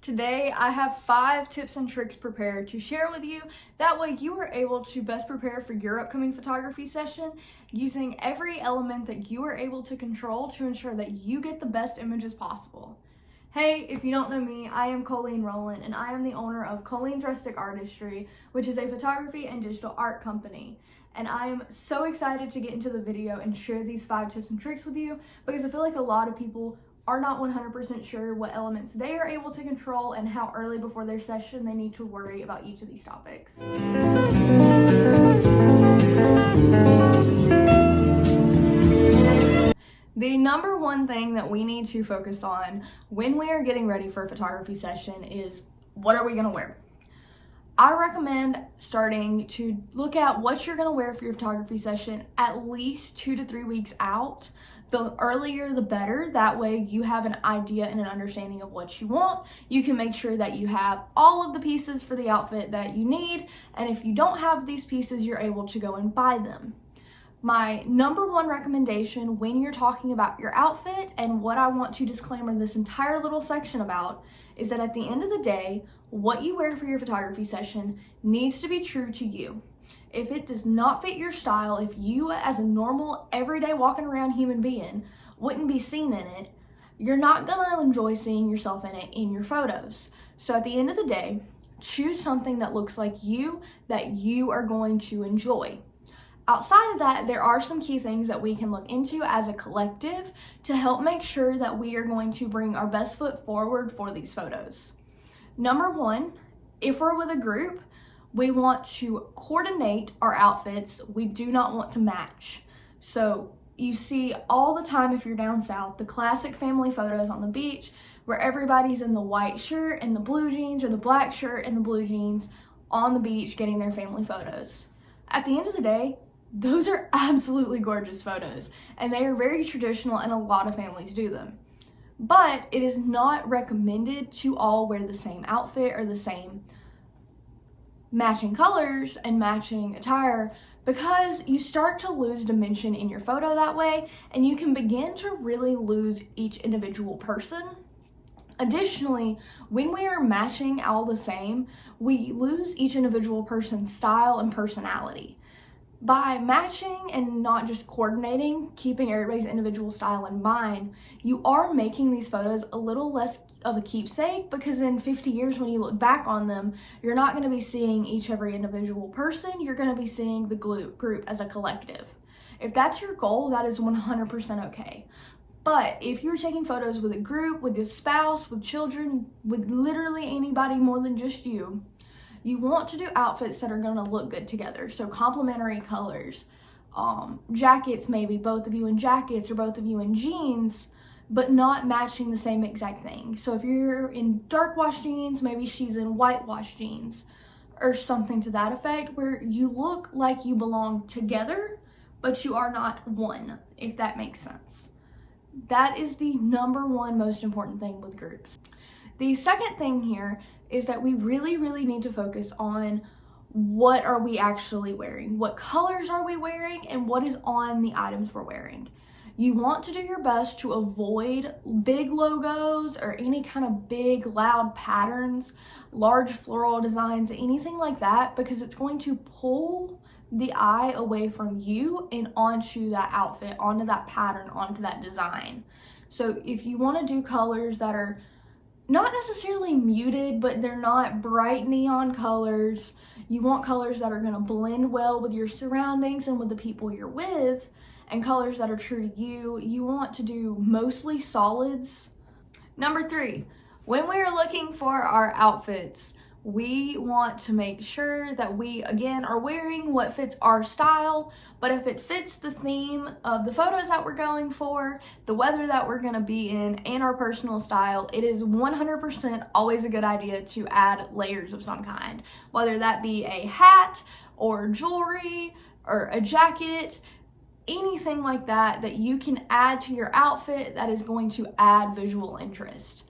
Today, I have 5 tips and tricks prepared to share with you. That way you are able to best prepare for your upcoming photography session using every element that you are able to control to ensure that you get the best images possible. Hey, if you don't know me, I am Colleen Rowland and I am the owner of Colleen's Rustic Artistry, which is a photography and digital art company. And I am so excited to get into the video and share these 5 tips and tricks with you because I feel like a lot of people are not 100% sure what elements they are able to control and how early before their session they need to worry about each of these topics. The number one thing that we need to focus on when we are getting ready for a photography session is, what are we gonna wear? I recommend starting to look at what you're gonna wear for your photography session at least 2 to 3 weeks out. The earlier the better, that way you have an idea and an understanding of what you want. You can make sure that you have all of the pieces for the outfit that you need, and if you don't have these pieces, you're able to go and buy them. My number one recommendation when you're talking about your outfit, and what I want to disclaimer this entire little section about, is that at the end of the day, what you wear for your photography session needs to be true to you. If it does not fit your style, if you as a normal, everyday walking around human being wouldn't be seen in it, you're not gonna enjoy seeing yourself in it in your photos. So at the end of the day, choose something that looks like you, that you are going to enjoy. Outside of that, there are some key things that we can look into as a collective to help make sure that we are going to bring our best foot forward for these photos. Number one, if we're with a group, we want to coordinate our outfits. We do not want to match. So you see all the time, if you're down south, the classic family photos on the beach where everybody's in the white shirt and the blue jeans, or the black shirt and the blue jeans on the beach getting their family photos. At the end of the day, those are absolutely gorgeous photos, and they are very traditional, and a lot of families do them. But it is not recommended to all wear the same outfit or the same matching colors and matching attire, because you start to lose dimension in your photo that way, and you can begin to really lose each individual person. Additionally, when we are matching all the same, we lose each individual person's style and personality. By matching and not just coordinating, keeping everybody's individual style in mind, you are making these photos a little less of a keepsake, because in 50 years when you look back on them, you're not going to be seeing every individual person, you're going to be seeing the group as a collective. If that's your goal, that is 100% okay. But if you're taking photos with a group, with a spouse, with children, with literally anybody more than just you want to do outfits that are going to look good together. So complementary colors, jackets, maybe both of you in jackets or both of you in jeans, but not matching the same exact thing. So if you're in dark wash jeans, maybe she's in white wash jeans, or something to that effect, where you look like you belong together, but you are not one, if that makes sense. That is the number one most important thing with groups. The second thing here is that we really need to focus on what are we actually wearing, what colors are we wearing, and what is on the items we're wearing. You want to do your best to avoid big logos or any kind of big loud patterns, large floral designs, anything like that, because it's going to pull the eye away from you and onto that outfit, onto that pattern, onto that design. So if you want to do colors that are not necessarily muted, but they're not bright neon colors, you want colors that are going to blend well with your surroundings and with the people you're with, and colors that are true to you, you want to do mostly solids. Number 3, when we are looking for our outfits, we want to make sure that we, again, are wearing what fits our style, but if it fits the theme of the photos that we're going for, the weather that we're gonna be in, and our personal style, it is 100% always a good idea to add layers of some kind, whether that be a hat or jewelry or a jacket, anything like that that you can add to your outfit that is going to add visual interest.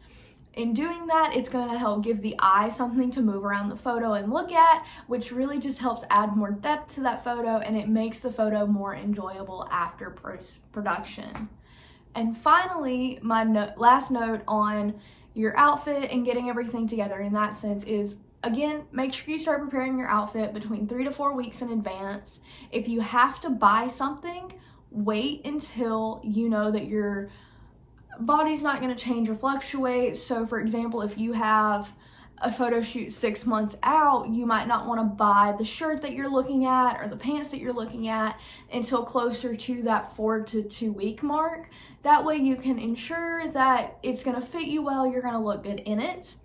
In doing that, it's going to help give the eye something to move around the photo and look at, which really just helps add more depth to that photo, and it makes the photo more enjoyable after post-production. And finally, my last note on your outfit and getting everything together in that sense is, again, make sure you start preparing your outfit between 3 to 4 weeks in advance. If you have to buy something, wait until you know that your body's not going to change or fluctuate. So for example, if you have a photo shoot 6 months out, you might not want to buy the shirt that you're looking at or the pants that you're looking at until closer to that 4 to 2 week mark. That way you can ensure that it's going to fit you well, you're going to look good in it.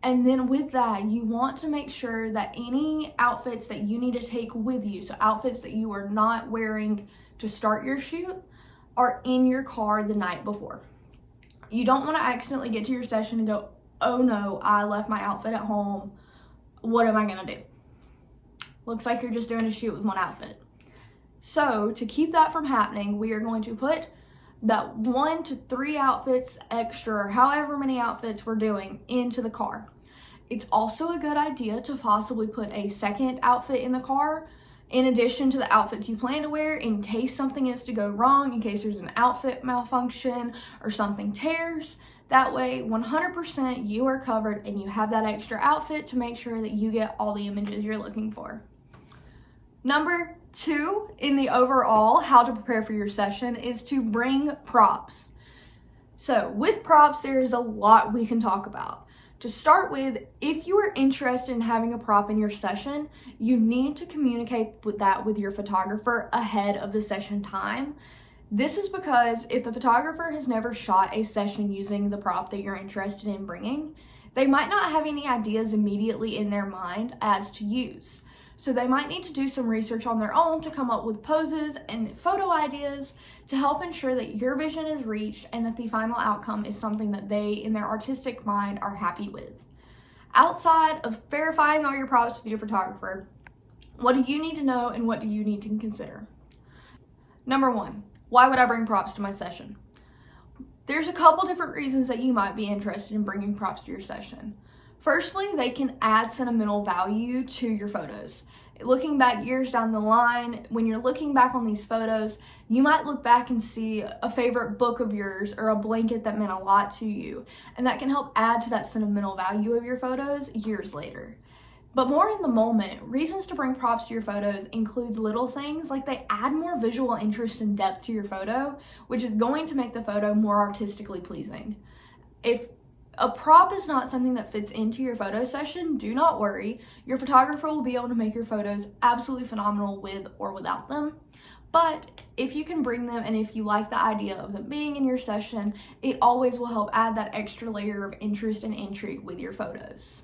And then with that, you want to make sure that any outfits that you need to take with you, so outfits that you are not wearing to start your shoot, are in your car the night before. You don't want to accidentally get to your session and go, oh no, I left my outfit at home. What am I gonna do? Looks like you're just doing a shoot with one outfit. So to keep that from happening, we are going to put that 1 to 3 outfits extra, or however many outfits we're doing, into the car. It's also a good idea to possibly put a second outfit in the car in addition to the outfits you plan to wear, in case something is to go wrong, in case there's an outfit malfunction or something tears. That way, 100% you are covered and you have that extra outfit to make sure that you get all the images you're looking for. Number 2 in the overall how to prepare for your session is to bring props. So with props, there is a lot we can talk about. To start with, if you are interested in having a prop in your session, you need to communicate with that with your photographer ahead of the session time. This is because if the photographer has never shot a session using the prop that you're interested in bringing, they might not have any ideas immediately in their mind as to use. So they might need to do some research on their own to come up with poses and photo ideas to help ensure that your vision is reached and that the final outcome is something that they, in their artistic mind, are happy with. Outside of verifying all your props with your photographer, what do you need to know and what do you need to consider? Number 1, why would I bring props to my session? There's a couple different reasons that you might be interested in bringing props to your session. Firstly, they can add sentimental value to your photos. Looking back years down the line, when you're looking back on these photos, you might look back and see a favorite book of yours or a blanket that meant a lot to you, and that can help add to that sentimental value of your photos years later. But more in the moment, reasons to bring props to your photos include little things like they add more visual interest and depth to your photo, which is going to make the photo more artistically pleasing. If a prop is not something that fits into your photo session, do not worry. Your photographer will be able to make your photos absolutely phenomenal with or without them. But if you can bring them and if you like the idea of them being in your session, it always will help add that extra layer of interest and intrigue with your photos.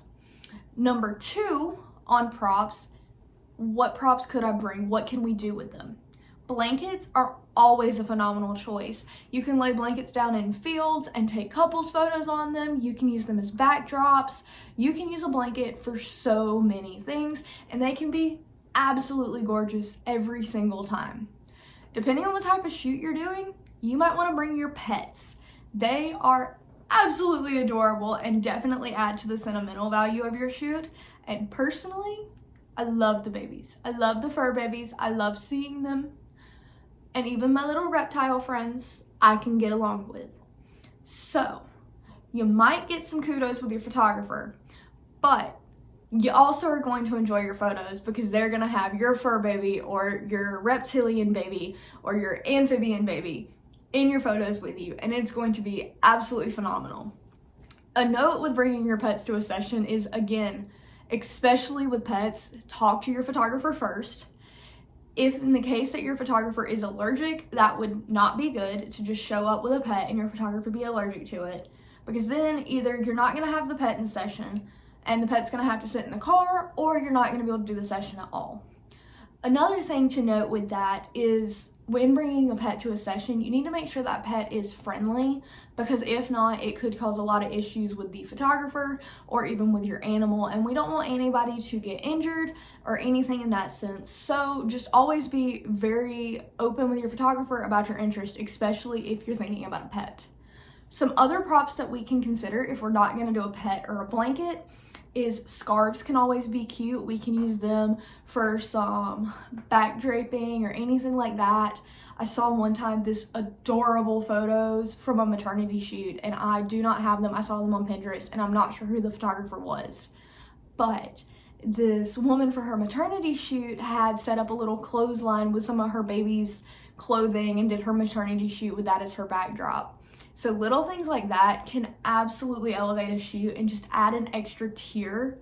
Number 2 on props, what props could I bring? What can we do with them? Blankets are always a phenomenal choice. You can lay blankets down in fields and take couples photos on them. You can use them as backdrops. You can use a blanket for so many things, and they can be absolutely gorgeous every single time. Depending on the type of shoot you're doing, you might want to bring your pets. They are absolutely adorable and definitely add to the sentimental value of your shoot. And personally, I love the babies. I love the fur babies. I love seeing them. And even my little reptile friends, I can get along with. So, you might get some kudos with your photographer, but you also are going to enjoy your photos because they're going to have your fur baby or your reptilian baby or your amphibian baby in your photos with you, and it's going to be absolutely phenomenal. A note with bringing your pets to a session is, again, especially with pets, talk to your photographer first. If in the case that your photographer is allergic, that would not be good to just show up with a pet and your photographer be allergic to it, because then either you're not going to have the pet in the session and the pet's going to have to sit in the car, or you're not going to be able to do the session at all. Another thing to note with that is when bringing a pet to a session, you need to make sure that pet is friendly, because if not, it could cause a lot of issues with the photographer or even with your animal, and we don't want anybody to get injured or anything in that sense. So just always be very open with your photographer about your interest, especially if you're thinking about a pet. Some other props that we can consider if we're not going to do a pet or a blanket is scarves can always be cute. We can use them for some back draping or anything like that. I saw one time this adorable photos from a maternity shoot, and I do not have them. I saw them on Pinterest, and I'm not sure who the photographer was. But this woman for her maternity shoot had set up a little clothesline with some of her baby's clothing and did her maternity shoot with that as her backdrop. So little things like that can absolutely elevate a shoot and just add an extra tier.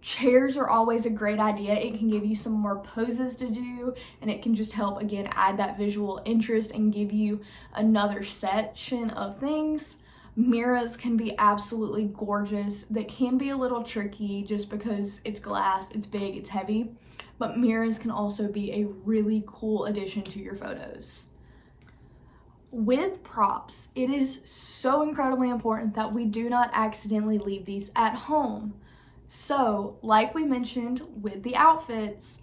Chairs are always a great idea. It can give you some more poses to do, and it can just help, again, add that visual interest and give you another section of things. Mirrors can be absolutely gorgeous. They can be a little tricky just because it's glass, it's big, it's heavy, but mirrors can also be a really cool addition to your photos. With props, it is so incredibly important that we do not accidentally leave these at home. So, like we mentioned with the outfits,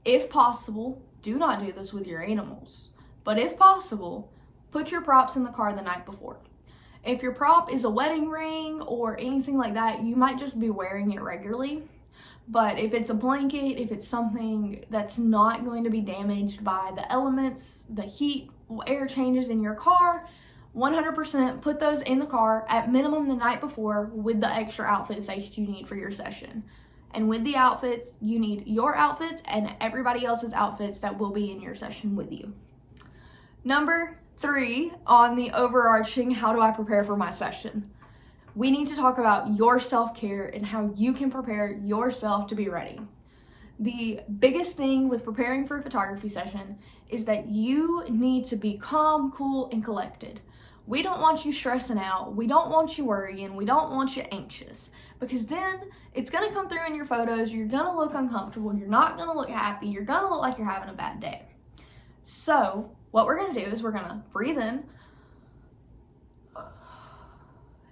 if possible, do not do this with your animals. But if possible, put your props in the car the night before. If your prop is a wedding ring or anything like that, you might just be wearing it regularly. But if it's a blanket, if it's something that's not going to be damaged by the elements, the heat, air changes in your car, 100% put those in the car at minimum the night before with the extra outfits that you need for your session. And with the outfits, you need your outfits and everybody else's outfits that will be in your session with you. Number 3 on the overarching how do I prepare for my session, we need to talk about your self-care and how you can prepare yourself to be ready. The biggest thing with preparing for a photography session is that you need to be calm, cool, and collected. We don't want you stressing out. We don't want you worrying. We don't want you anxious, because then it's going to come through in your photos. You're going to look uncomfortable. You're not going to look happy. You're going to look like you're having a bad day. So what we're going to do is we're going to breathe in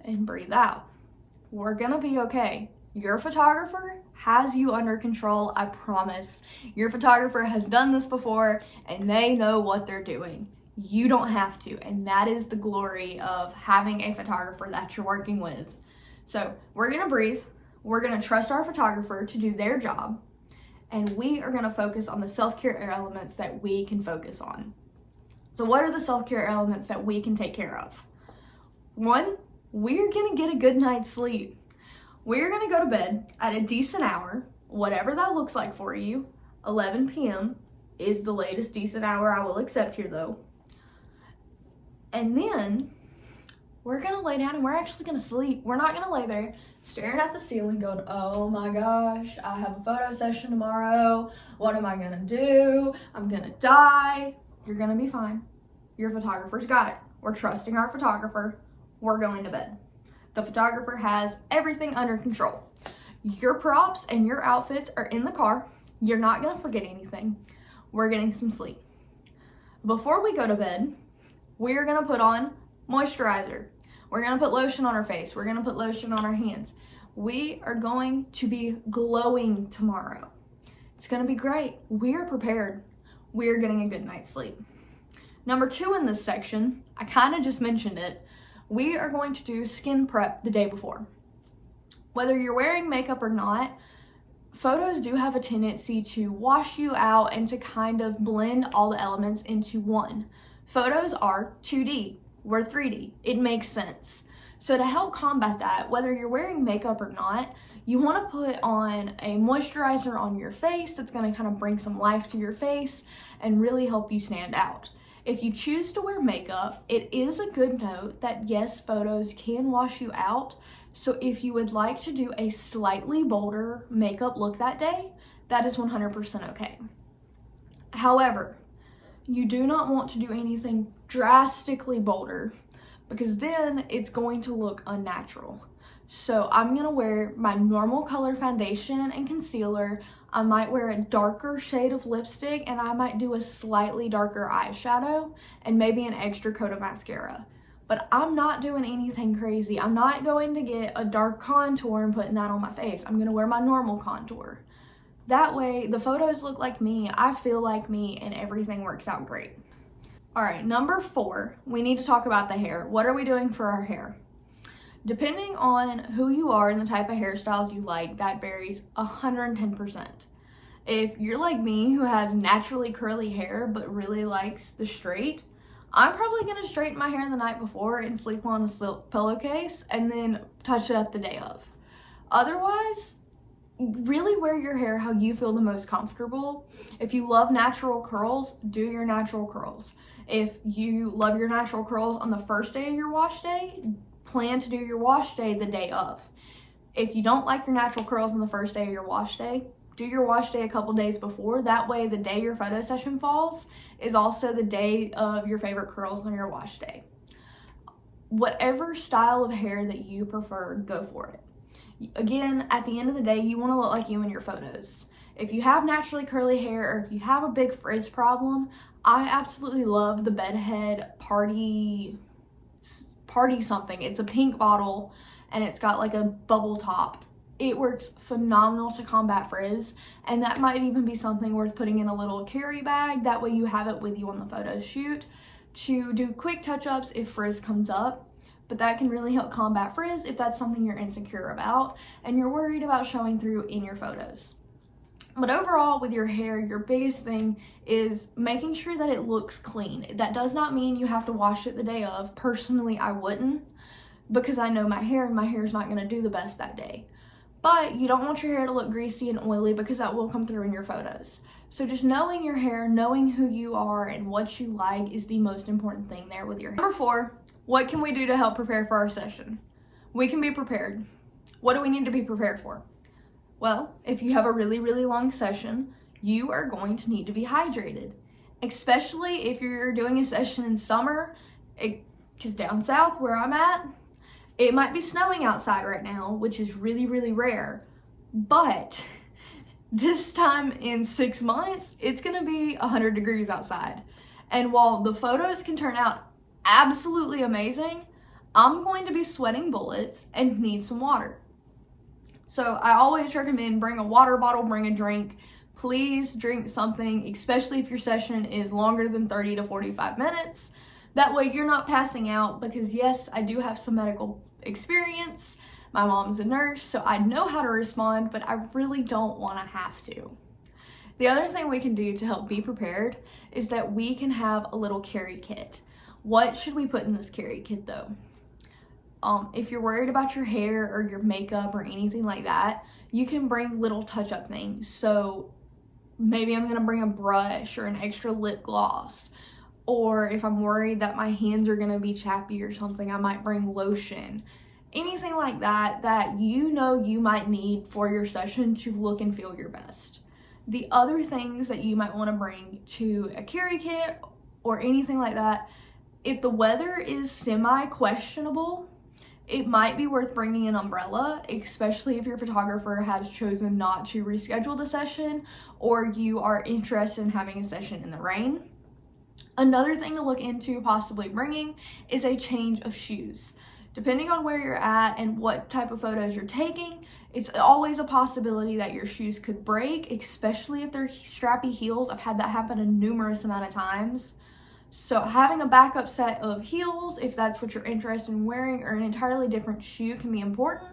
and breathe out. We're going to be okay. Your photographer has you under control, I promise. Your photographer has done this before and they know what they're doing. You don't have to, and that is the glory of having a photographer that you're working with. So we're gonna breathe, we're gonna trust our photographer to do their job, and we are gonna focus on the self-care elements that we can focus on. So what are the self-care elements that we can take care of? 1, we're gonna get a good night's sleep. We're gonna go to bed at a decent hour, whatever that looks like for you. 11 p.m. is the latest decent hour I will accept here though. And then we're gonna lay down and we're actually gonna sleep. We're not gonna lay there staring at the ceiling going, oh my gosh, I have a photo session tomorrow. What am I gonna do? I'm gonna die. You're gonna be fine. Your photographer's got it. We're trusting our photographer. We're going to bed. The photographer has everything under control. Your props and your outfits are in the car. You're not gonna forget anything. We're getting some sleep. Before we go to bed, we're gonna put on moisturizer. We're gonna put lotion on our face. We're gonna put lotion on our hands. We are going to be glowing tomorrow. It's gonna be great. We're prepared. We're getting a good night's sleep. Number 2 in this section, I kind of just mentioned it. We are going to do skin prep the day before. Whether you're wearing makeup or not, photos do have a tendency to wash you out and to kind of blend all the elements into one. Photos are 2D, we're 3D. It makes sense. So to help combat that, whether you're wearing makeup or not, you want to put on a moisturizer on your face that's going to kind of bring some life to your face and really help you stand out. If you choose to wear makeup, it is a good note that yes, photos can wash you out. So if you would like to do a slightly bolder makeup look that day, that is 100% okay. However, you do not want to do anything drastically bolder because then it's going to look unnatural. So I'm gonna wear my normal color foundation and concealer. I might wear a darker shade of lipstick and I might do a slightly darker eyeshadow and maybe an extra coat of mascara. But I'm not doing anything crazy. I'm not going to get a dark contour and putting that on my face. I'm gonna wear my normal contour. That way the photos look like me, I feel like me, and everything works out great. All right, number 4, we need to talk about the hair. What are we doing for our hair? Depending on who you are and the type of hairstyles you like, that varies 110%. If you're like me, who has naturally curly hair but really likes the straight, I'm probably going to straighten my hair the night before and sleep on a silk pillowcase and then touch it up the day of. Otherwise, really wear your hair how you feel the most comfortable. If you love natural curls, do your natural curls. If you love your natural curls on the first day of your wash day, plan to do your wash day the day of. If you don't like your natural curls on the first day of your wash day, do your wash day a couple days before. That way, the day your photo session falls is also the day of your favorite curls on your wash day. Whatever style of hair that you prefer, go for it. Again, at the end of the day, you want to look like you in your photos. If you have naturally curly hair or if you have a big frizz problem, I absolutely love the Bedhead Party something. It's a pink bottle and it's got like a bubble top. It works phenomenal to combat frizz, and that might even be something worth putting in a little carry bag. That way you have it with you on the photo shoot to do quick touch-ups if frizz comes up. But that can really help combat frizz if that's something you're insecure about and you're worried about showing through in your photos. But overall, with your hair, your biggest thing is making sure that it looks clean. That does not mean you have to wash it the day of. Personally, I wouldn't, because I know my hair and my hair is not going to do the best that day. But you don't want your hair to look greasy and oily because that will come through in your photos. So just knowing your hair, knowing who you are and what you like is the most important thing there with your hair. Number 4, what can we do to help prepare for our session? We can be prepared. What do we need to be prepared for? Well, if you have a really, really long session, you are going to need to be hydrated. Especially if you're doing a session in summer, because down south where I'm at, it might be snowing outside right now, which is really, really rare. But this time in 6 months, it's gonna be 100 degrees outside. And while the photos can turn out absolutely amazing, I'm going to be sweating bullets and need some water. So I always recommend bring a water bottle, bring a drink. Please drink something, especially if your session is longer than 30 to 45 minutes. That way you're not passing out, because yes, I do have some medical experience. My mom's a nurse, so I know how to respond, but I really don't want to have to. The other thing we can do to help be prepared is that we can have a little carry kit. What should we put in this carry kit though? If you're worried about your hair or your makeup or anything like that, you can bring little touch-up things. So maybe I'm gonna bring a brush or an extra lip gloss. Or if I'm worried that my hands are gonna be chappy or something, I might bring lotion. Anything like that that you know you might need for your session to look and feel your best. The other things that you might wanna bring to a carry kit or anything like that, if the weather is semi-questionable, it might be worth bringing an umbrella, especially if your photographer has chosen not to reschedule the session or you are interested in having a session in the rain. Another thing to look into possibly bringing is a change of shoes. Depending on where you're at and what type of photos you're taking, it's always a possibility that your shoes could break, especially if they're strappy heels. I've had that happen a numerous amount of times. So having a backup set of heels, if that's what you're interested in wearing, or an entirely different shoe can be important.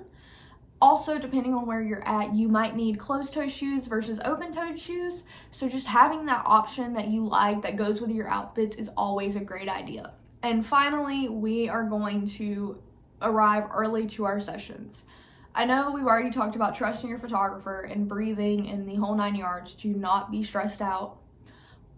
Also, depending on where you're at, you might need closed-toe shoes versus open-toed shoes. So just having that option that you like that goes with your outfits is always a great idea. And finally, we are going to arrive early to our sessions. I know we've already talked about trusting your photographer and breathing and the whole 9 yards to not be stressed out,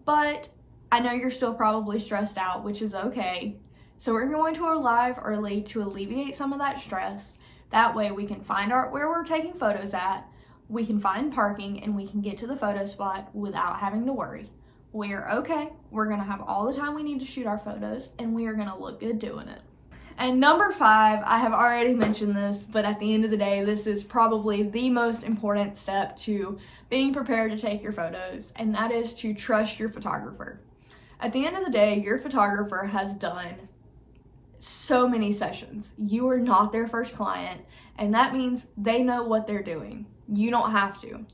but I know you're still probably stressed out, which is okay. So we're going to arrive early to alleviate some of that stress. That way we can find where we're taking photos at, we can find parking, and we can get to the photo spot without having to worry. We're okay. We're gonna have all the time we need to shoot our photos, and we are gonna look good doing it. And number 5, I have already mentioned this, but at the end of the day, this is probably the most important step to being prepared to take your photos, and that is to trust your photographer. At the end of the day, your photographer has done so many sessions. You are not their first client, and that means they know what they're doing. You don't have to.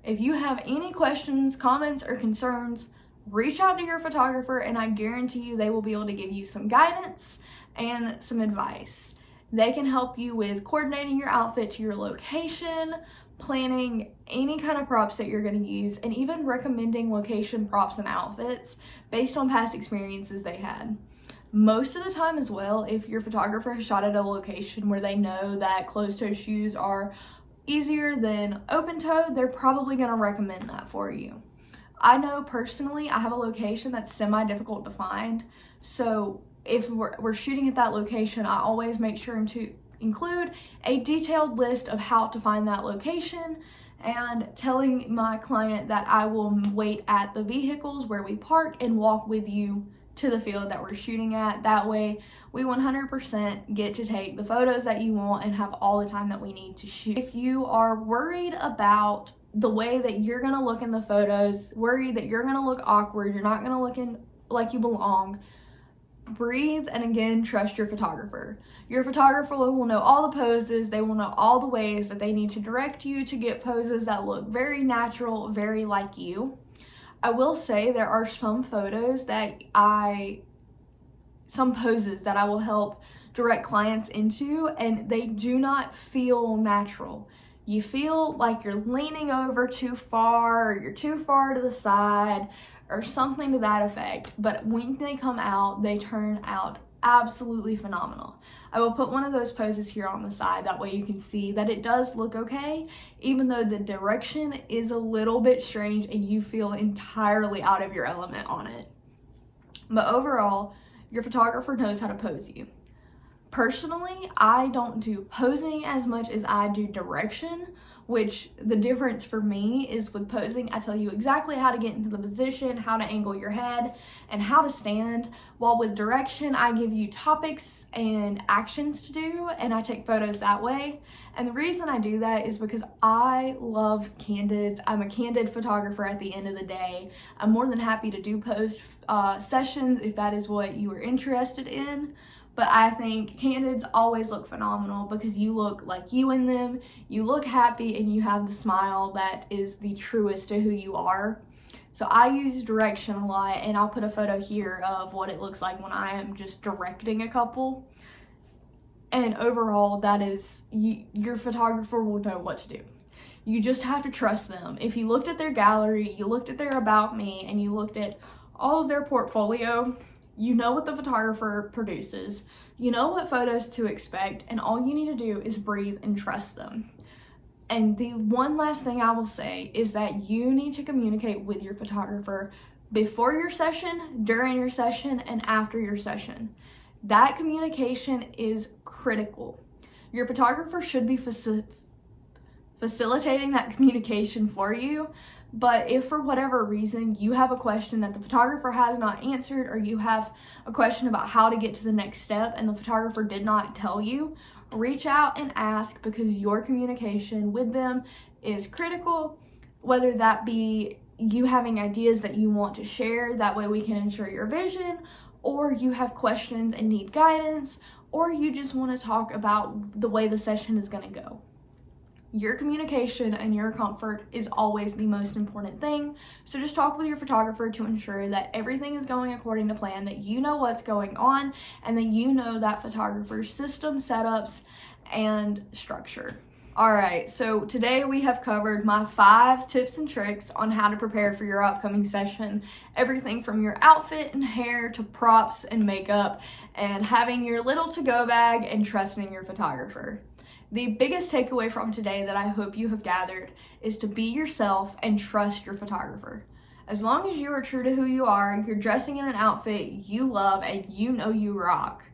If you have any questions, comments, or concerns, reach out to your photographer, and I guarantee you they will be able to give you some guidance and some advice. They can help you with coordinating your outfit to your location, planning any kind of props that you're going to use, and even recommending location props and outfits based on past experiences they had. Most of the time as well, if your photographer has shot at a location where they know that closed-toe shoes are easier than open-toe, they're probably going to recommend that for you. I know personally I have a location that's semi-difficult to find, so if we're shooting at that location, I always make sure to include a detailed list of how to find that location and telling my client that I will wait at the vehicles where we park and walk with you to the field that we're shooting at. That way we 100% get to take the photos that you want and have all the time that we need to shoot. If you are worried about the way that you're gonna look in the photos, worried that you're gonna look awkward, you're not gonna look like you belong, breathe and again, trust your photographer. Your photographer will know all the poses, they will know all the ways that they need to direct you to get poses that look very natural, very like you. I will say there are some poses that I will help direct clients into, and they do not feel natural. You feel like you're leaning over too far, or you're too far to the side, or something to that effect. But when they come out, they turn out absolutely phenomenal. I will put one of those poses here on the side, that way you can see that it does look okay, even though the direction is a little bit strange and you feel entirely out of your element on it. But overall, your photographer knows how to pose you. Personally, I don't do posing as much as I do direction, which the difference for me is with posing, I tell you exactly how to get into the position, how to angle your head, and how to stand, while with direction, I give you topics and actions to do, and I take photos that way. And the reason I do that is because I love candids. I'm a candid photographer at the end of the day. I'm more than happy to do post sessions if that is what you are interested in. But I think candids always look phenomenal because you look like you in them, you look happy, and you have the smile that is the truest to who you are. So I use direction a lot, and I'll put a photo here of what it looks like when I am just directing a couple. And overall, that is, your photographer will know what to do. You just have to trust them. If you looked at their gallery, you looked at their About Me, and you looked at all of their portfolio, you know what the photographer produces, you know what photos to expect, and all you need to do is breathe and trust them. And the one last thing I will say is that you need to communicate with your photographer before your session, during your session, and after your session. That communication is critical. Your photographer should be facilitating that communication for you. But if for whatever reason you have a question that the photographer has not answered, or you have a question about how to get to the next step and the photographer did not tell you, reach out and ask, because your communication with them is critical, whether that be you having ideas that you want to share, that way we can ensure your vision, or you have questions and need guidance, or you just want to talk about the way the session is going to go. Your communication and your comfort is always the most important thing. So just talk with your photographer to ensure that everything is going according to plan, that you know what's going on, and that you know that photographer's system, setups, and structure. Alright, so today we have covered my 5 tips and tricks on how to prepare for your upcoming session. Everything from your outfit and hair to props and makeup, and having your little to-go bag and trusting your photographer. The biggest takeaway from today that I hope you have gathered is to be yourself and trust your photographer. As long as you are true to who you are, you're dressing in an outfit you love and you know you rock,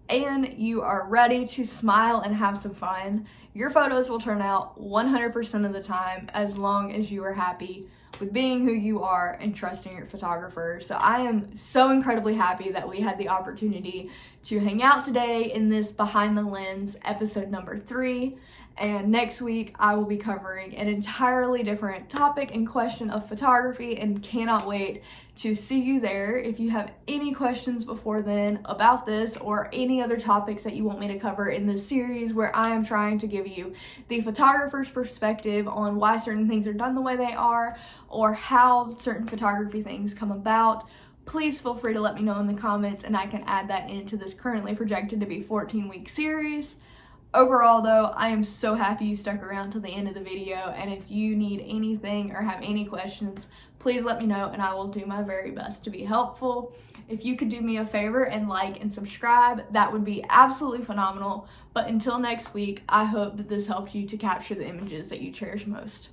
and you are ready to smile and have some fun, your photos will turn out 100% of the time, as long as you are happy with being who you are and trusting your photographer. So I am so incredibly happy that we had the opportunity to hang out today in this Behind the Lens episode number 3. And next week I will be covering an entirely different topic and question of photography, and cannot wait to see you there. If you have any questions before then about this or any other topics that you want me to cover in this series, where I am trying to give you the photographer's perspective on why certain things are done the way they are, or how certain photography things come about, please feel free to let me know in the comments and I can add that into this currently projected to be 14-week series. Overall though, I am so happy you stuck around to the end of the video, and if you need anything or have any questions, please let me know and I will do my very best to be helpful. If you could do me a favor and like and subscribe, that would be absolutely phenomenal. But until next week, I hope that this helped you to capture the images that you cherish most.